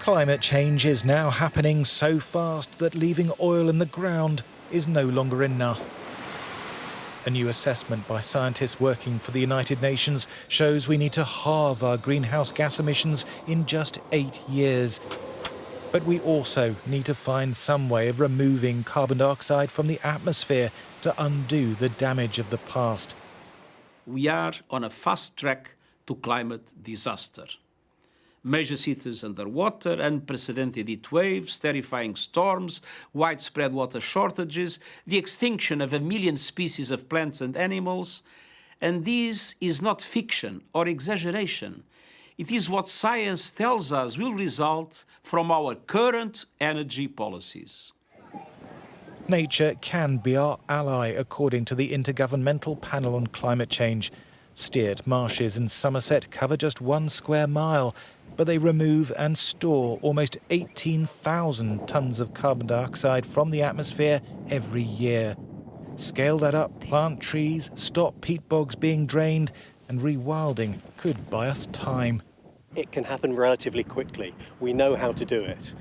Climate change is now happening so fast that leaving oil in the ground is no longer enough. A new assessment by scientists working for the United Nations shows we need to halve our greenhouse gas emissions in just 8 years. But we also need to find some way of removing carbon dioxide from the atmosphere to undo the damage of the past. We are on a fast track to climate disaster. Major cities underwater, unprecedented heat waves, terrifying storms, widespread water shortages, the extinction of 1 million species of plants and animals. And this is not fiction or exaggeration. It is what science tells us will result from our current energy policies. Nature can be our ally, according to the Intergovernmental Panel on Climate Change. Steert marshes in Somerset cover just 1 square mile, but they remove and store almost 18,000 tonnes of carbon dioxide from the atmosphere every year. Scale that up, plant trees, stop peat bogs being drained, and rewilding could buy us time. It can happen relatively quickly. We know how to do it.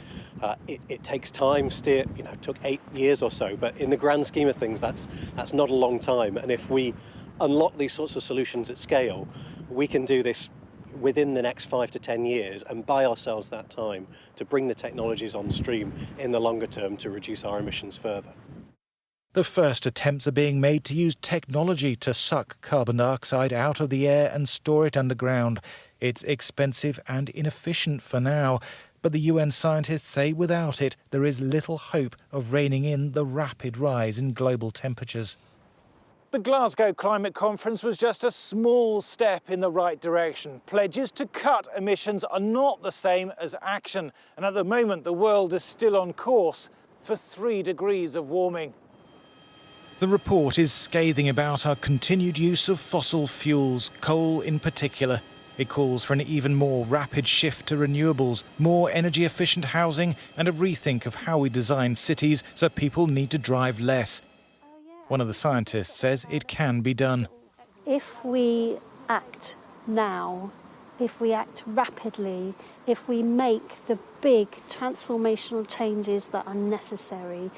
It takes time. Steert, took 8 years or so, but in the grand scheme of things, that's not a long time. And if we unlock these sorts of solutions at scale, we can do this within the next 5 to 10 years and buy ourselves that time to bring the technologies on stream in the longer term to reduce our emissions further. The first attempts are being made to use technology to suck carbon dioxide out of the air and store it underground. It's expensive and inefficient for now, but the UN scientists say without it, there is little hope of reining in the rapid rise in global temperatures. The Glasgow Climate Conference was just a small step in the right direction. Pledges to cut emissions are not the same as action, and at the moment the world is still on course for 3 degrees of warming. The report is scathing about our continued use of fossil fuels, coal in particular. It calls for an even more rapid shift to renewables, more energy-efficient housing, and a rethink of how we design cities so people need to drive less. One of the scientists says it can be done. If we act now, if we act rapidly, if we make the big transformational changes that are necessary,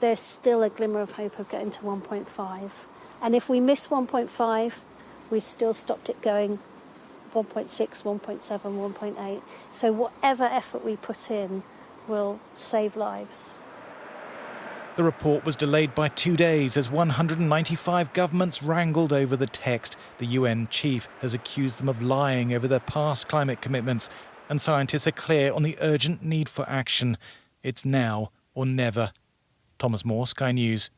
there's still a glimmer of hope of getting to 1.5. And if we miss 1.5, we still stopped it going 1.6, 1.7, 1.8. So whatever effort we put in will save lives. The report was delayed by 2 days as 195 governments wrangled over the text. The UN chief has accused them of lying over their past climate commitments, and scientists are clear on the urgent need for action. It's now or never. Thomas Moore, Sky News.